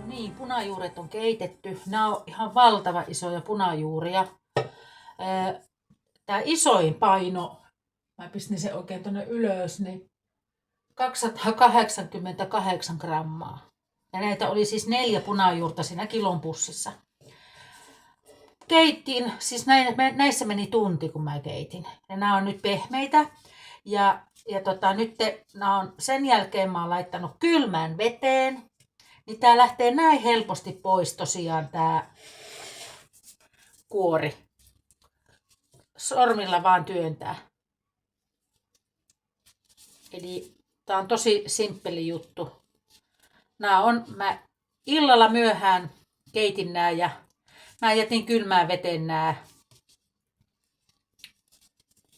Niin, punajuuret on keitetty. Nämä on ihan valtava isoja punajuuria. Tämä isoin paino, mä pistin sen oikein tuonne ylös, niin 288 grammaa. Ja näitä oli siis 4 punajuurta siinä kilon pussissa. Keitin, siis näissä meni tunti kun mä keitin. Ja nämä on nyt pehmeitä. Ja nyt nämä on, sen jälkeen mä oon laittanut kylmään veteen. Niin tää lähtee näin helposti pois tosiaan tää kuori. Sormilla vaan työntää. Eli tää on tosi simppeli juttu. Mä illalla myöhään keitin nää ja mä jätin kylmään veteen nää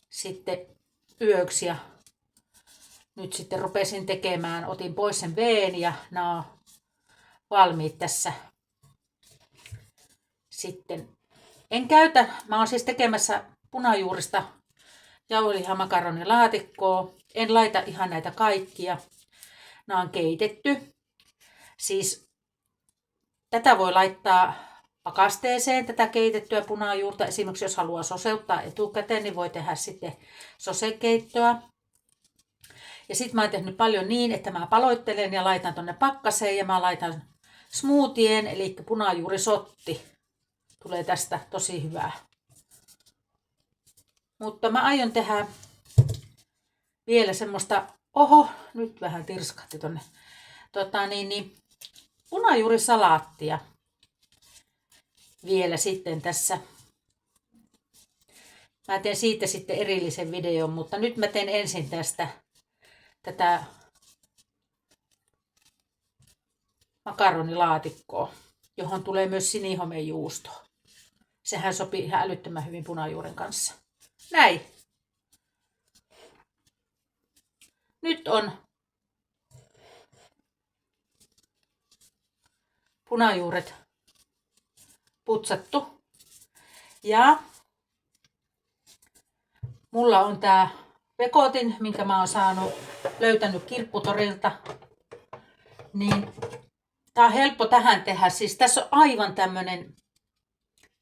sitten yöksi ja nyt sitten rupesin tekemään, otin pois sen veen ja nää on valmiit tässä. Sitten en käytä, mä oon siis tekemässä punajuurista jauhelihamakaronilaatikkoa. En laita ihan näitä kaikkia. Nämä on keitetty. Siis tätä voi laittaa pakasteeseen, tätä keitettyä punajuurta. Esimerkiksi jos haluaa soseuttaa etukäteen, niin voi tehdä sitten sosekeittoa. Ja sitten mä oon tehnyt paljon niin, että mä paloittelen ja laitan tonne pakkaseen ja mä laitan smoothien, eli punajuurisotti. Tulee tästä tosi hyvää. Mutta mä aion tehdä vielä semmoista, nyt vähän tirskahti tonne, punajuurisalaattia vielä sitten tässä. Mä teen siitä sitten erillisen videon, mutta nyt mä teen ensin tätä makaronilaatikkoa, johon tulee myös sinihomejuustoa. Sehän sopii ihan älyttömän hyvin punajuuren kanssa. Näin. Nyt on punajuuret putsattu. Ja mulla on tää pekotin, minkä mä oon löytänyt kirpputorilta. Niin tää on helppo tähän tehdä. Siis tässä on aivan tämmönen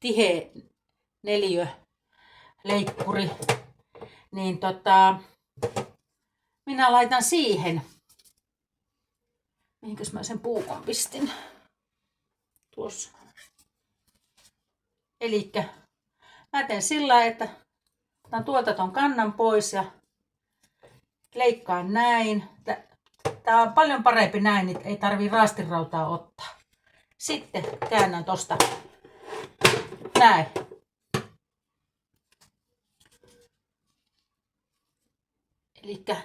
tiheä neliöleikkuri. Niin minä laitan siihen. Mihinkäs mä sen puukon pistin? Tuossa. Elikkä mä teen sillä lailla, että otan tuolta ton kannan pois ja leikkaan näin. Tää on paljon parempi näin, niin ei tarvii raastinrautaa ottaa. Sitten käännän tosta näin. Elikkä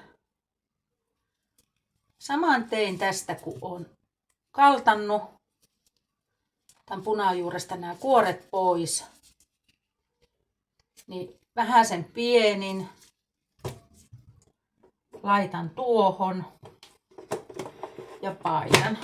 saman tein tästä, kun on kaltannut tämän punajuuresta nämä kuoret pois. Niin vähän sen pienin laitan tuohon ja painan.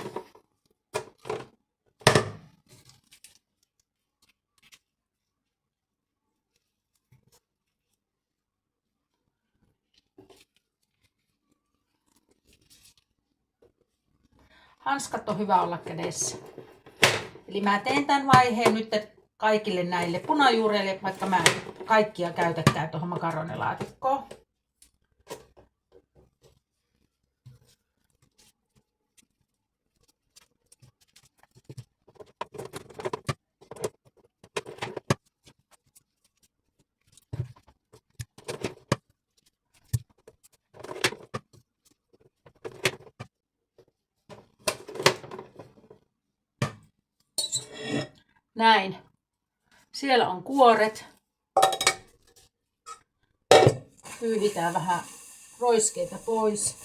Hanskat on hyvä olla kädessä. Eli mä teen tämän vaiheen nyt kaikille näille punajuureille, vaikka mä en kaikkia käytäkään tuohon makaronilaatikkoon. Näin. Siellä on kuoret. pyyhitään vähän roiskeita pois.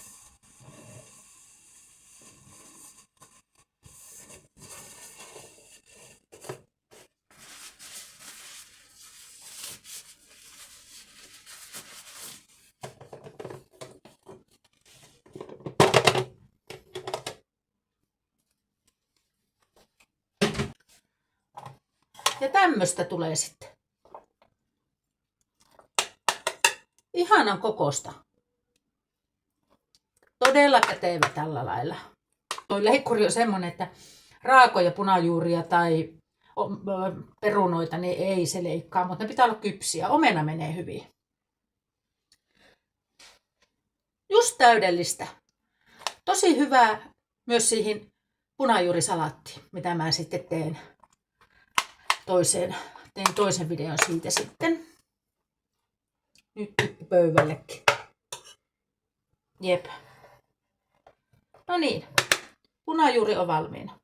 Ja tämmöstä tulee sitten. Ihanan kokosta. Todella kätevä tällä lailla. Tuo leikkuri on semmonen, että raakoja punajuuria tai perunoita niin ei se leikkaa, mutta ne pitää olla kypsiä. Omena menee hyvin. Just täydellistä. Tosi hyvää myös siihen punajuurisalaattiin, mitä mä sitten tein toisen videon siitä sitten. Nyt pöydällekin. Jep. No niin, punajuuri on valmiina.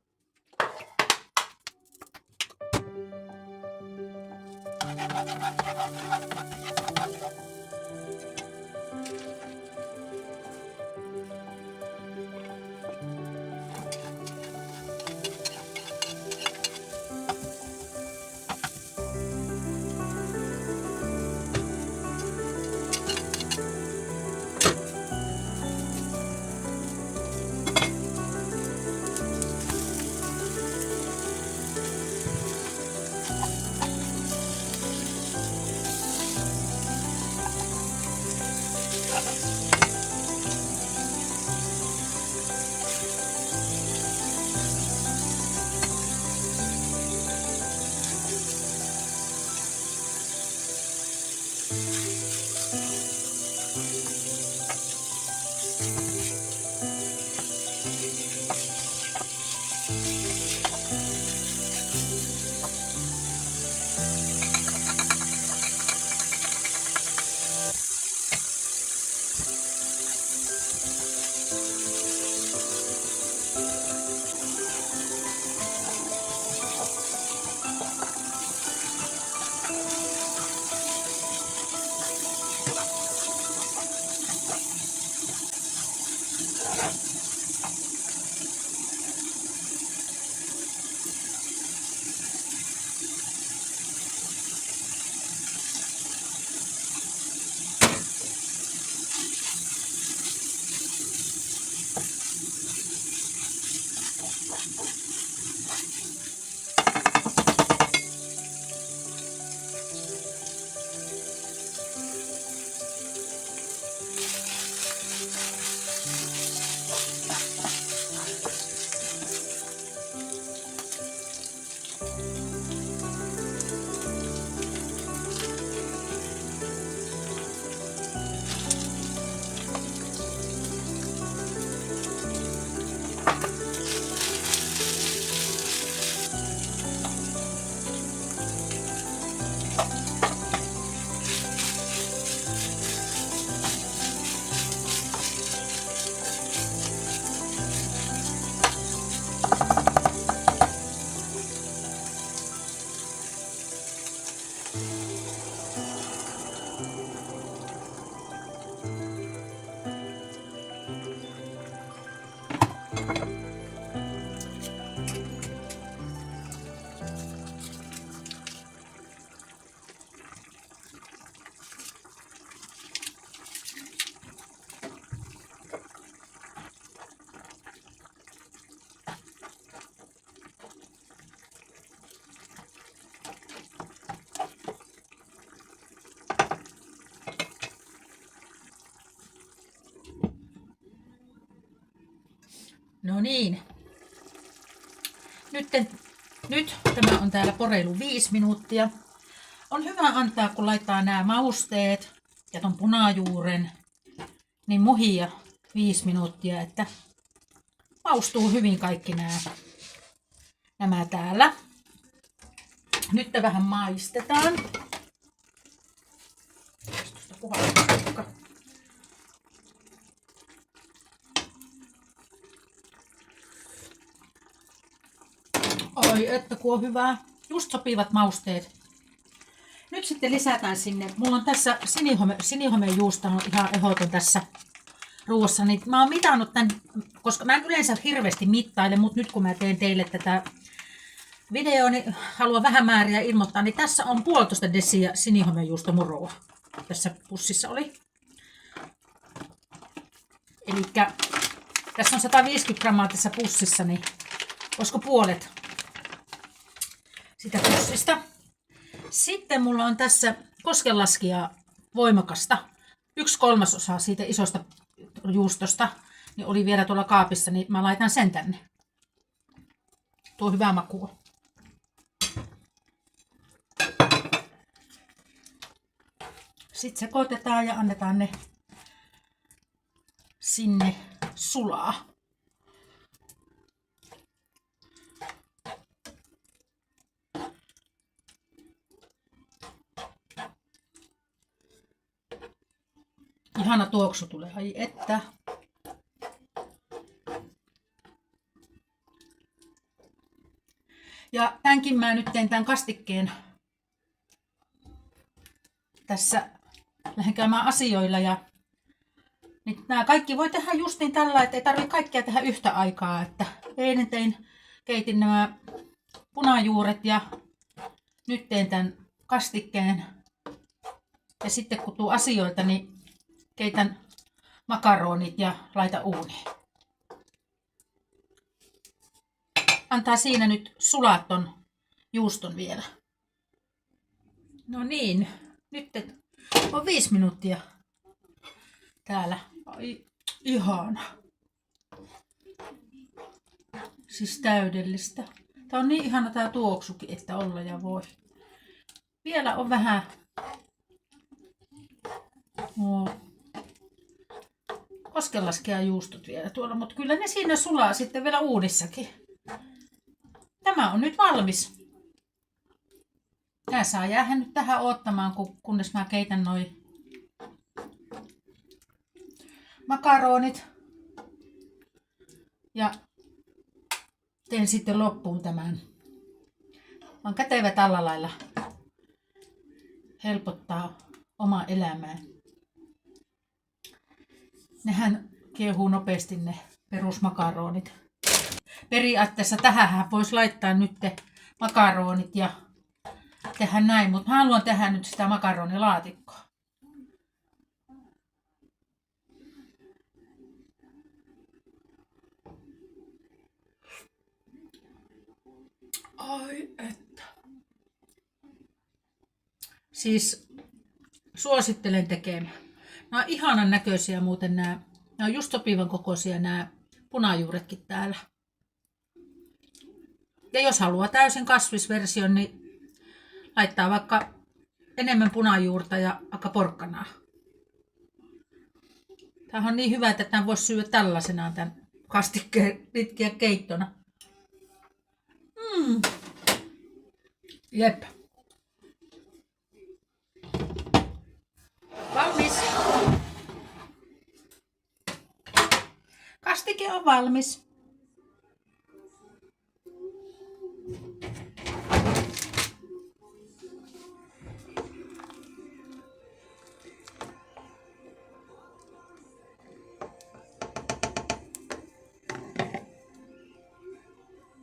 No niin. Nyt tämä on täällä poreilu 5 minuuttia. On hyvä antaa, kun laittaa nämä mausteet ja ton punajuuren, niin muhia 5 minuuttia, että maustuu hyvin kaikki nämä täällä. Nyt vähän maistetaan. Oi, että kun on hyvää. Just sopivat mausteet. nyt sitten lisätään sinne. Mulla on tässä sinihomejuusto on ihan ehdoton tässä ruuassa. Niin mä oon mitannut tämän, koska mä en yleensä hirveästi mittaile, mutta nyt kun mä teen teille tätä videoa, niin haluan vähän määriä ilmoittaa. Niin tässä on 1,5 desiä sinihomejuustomuroa. Tässä pussissa oli. Elikkä tässä on 150 grammaa tässä pussissa, niin olisiko puolet sitä pussista. Sitten mulla on tässä koskenlaskijaa voimakasta. 1/3 siitä isosta juustosta niin oli vielä tuolla kaapissa, niin mä laitan sen tänne. Tuo hyvää makua. Sitten sekoitetaan ja annetaan ne sinne sulaa. Ihana tuoksu tulee, ai että. Ja tämänkin mä nyt teen tämän kastikkeen tässä lähden käymään asioilla ja niin nämä kaikki voi tehdä just niin tällä, että ei tarvitse kaikkea tehdä yhtä aikaa, että eilen keitin nämä punajuuret ja nyt teen tämän kastikkeen ja sitten kun tuu asioilta, niin keitän makaronit ja laitan uuniin. Antaa siinä nyt sulaa ton juuston vielä. No niin, nyt on 5 minuuttia täällä. Ai, ihana. Siis täydellistä. Tää on niin ihana tää tuoksukin, että olla ja voi. Vielä on vähän koskenlaskea juustot vielä tuolla, mutta kyllä ne siinä sulaa sitten vielä uudissakin. Tämä on nyt valmis. Tää saa jäädä nyt tähän odottamaan, kunnes mä keitän noi makaronit. Ja teen sitten loppuun tämän. On kätevä tällä lailla helpottaa omaa elämää. Nehän kiehuu nopeasti ne perusmakaronit. Periaatteessa tähän voisi laittaa nyt makaronit ja tehdä näin, mutta mä haluan tehdä nyt sitä makaronilaatikkoa. Ai että. Siis suosittelen tekemään. Nämä on ihanan näköisiä muuten nämä. Nämä on just sopivan kokoisia nämä punajuuretkin täällä. Ja jos haluaa täysin kasvisversion, niin laittaa vaikka enemmän punajuurta ja vaikka porkkanaa. Tämä on niin hyvä, että tämän voisi syödä tällaisenaan tämän kastikkeen pitkiä keittona. Jep. Valmis. Kastike on valmis.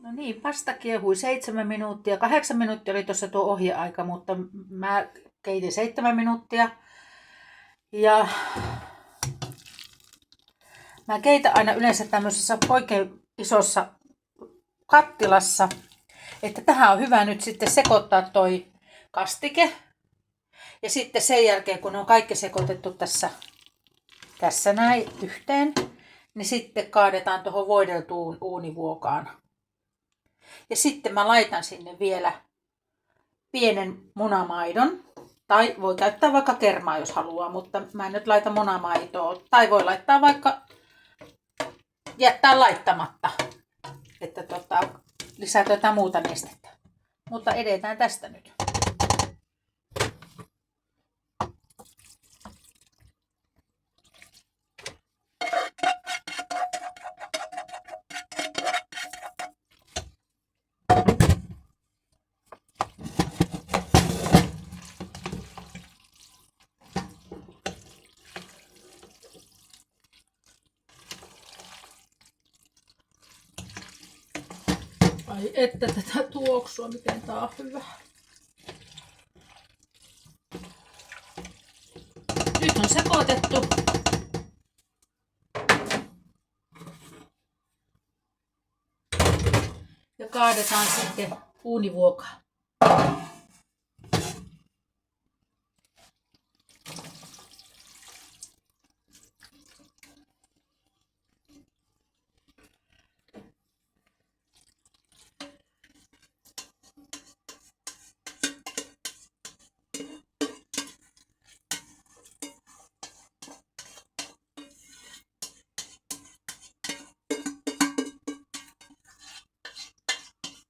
No niin, pasta kiehui 7 minuuttia. 8 minuuttia oli tuossa tuo ohjeaika, mutta mä keitin 7 minuuttia. Ja mä keitän aina yleensä tämmöisessä oikein isossa kattilassa, että tähän on hyvä nyt sitten sekoittaa toi kastike. Ja sitten sen jälkeen, kun on kaikki sekoitettu tässä näin yhteen, niin sitten kaadetaan tuohon voideltuun uunivuokaan. Ja sitten mä laitan sinne vielä pienen munamaidon. Tai voi käyttää vaikka kermaa, jos haluaa, mutta mä en nyt laita munamaitoa. Tai voi laittaa vaikka, jättää laittamatta, että lisätä jotain muuta nestettä. Mutta edetään tästä nyt. Ai että tätä tuoksua, miten tää on hyvä. Nyt on sekoitettu. Ja kaadetaan sitten uunivuokaan.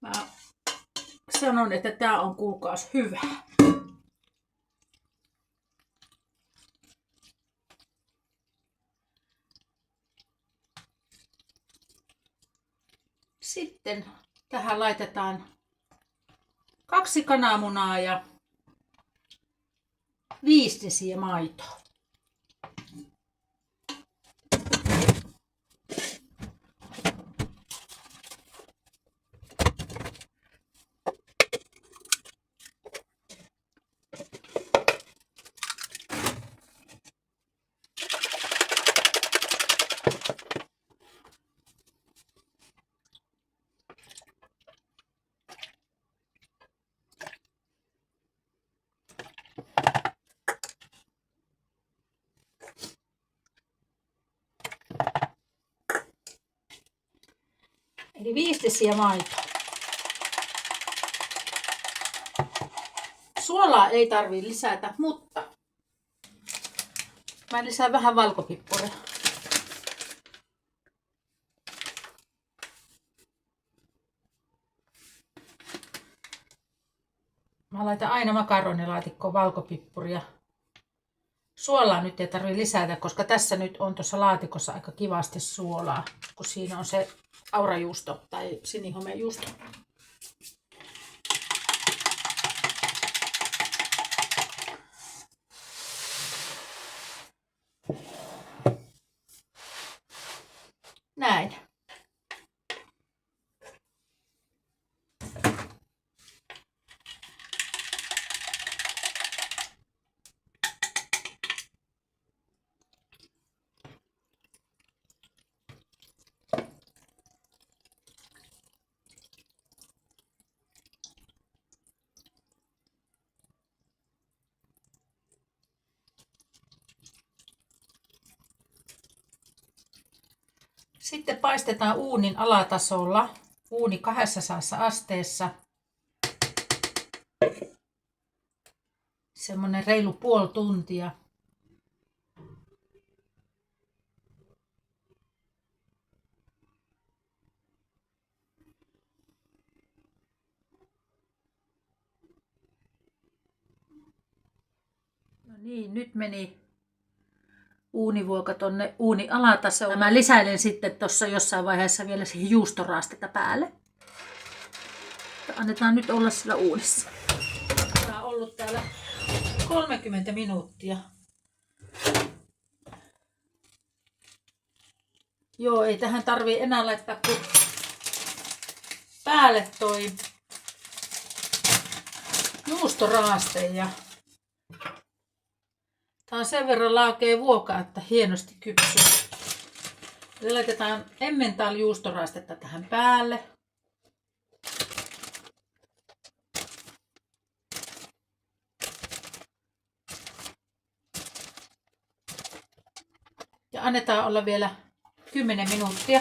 Mä sanon, että tää on kuulkaas hyvä. Sitten tähän laitetaan 2 kananmunaa ja 5 desiä maitoa. Eli 5 desiä maitoa. Suolaa ei tarvitse lisätä, mutta mä lisään vähän valkopippuria. Mä laitan aina makaronilaatikkoon valkopippuria. Suolaa nyt ei tarvitse lisätä, koska tässä nyt on tuossa laatikossa aika kivasti suolaa, kun siinä on se aurajuusto tai sinihomejuusto. Näin. Sitten paistetaan uunin alatasolla, uuni 200 asteessa. Semmoinen reilu puoli tuntia. No niin, nyt meni uunivuoka tonne uunin alatasolle. Mä lisäilen sitten tuossa jossain vaiheessa vielä siihen juustoraastetta päälle. Annetaan nyt olla sillä uunissa. Tää on ollut täällä 30 minuuttia. Joo, ei tähän tarvii enää laittaa kuin päälle toi juustoraaste. Ja tää on sen verran laakea vuoka, että hienosti kypsyy. Eli laitetaan Emmental juustoraastetta tähän päälle. Ja annetaan olla vielä 10 minuuttia.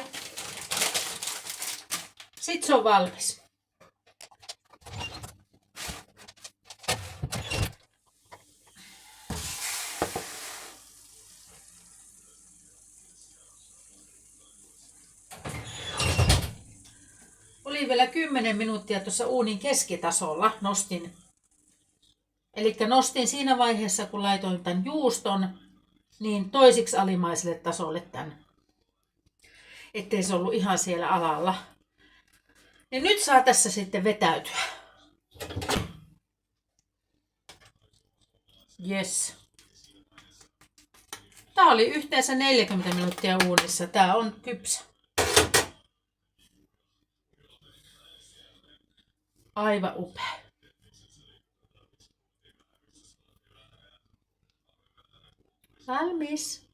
Sitten se on valmis. Oli vielä 10 minuuttia tuossa uunin keskitasolla. Nostin siinä vaiheessa, kun laitoin tämän juuston, niin toisiksi alimaiselle tasolle tämän. Ettei se ollut ihan siellä alalla. Ja nyt saa tässä sitten vetäytyä. Yes. Tää oli yhteensä 40 minuuttia uunissa. Tää on kypsä. Aivan upea. Valmis.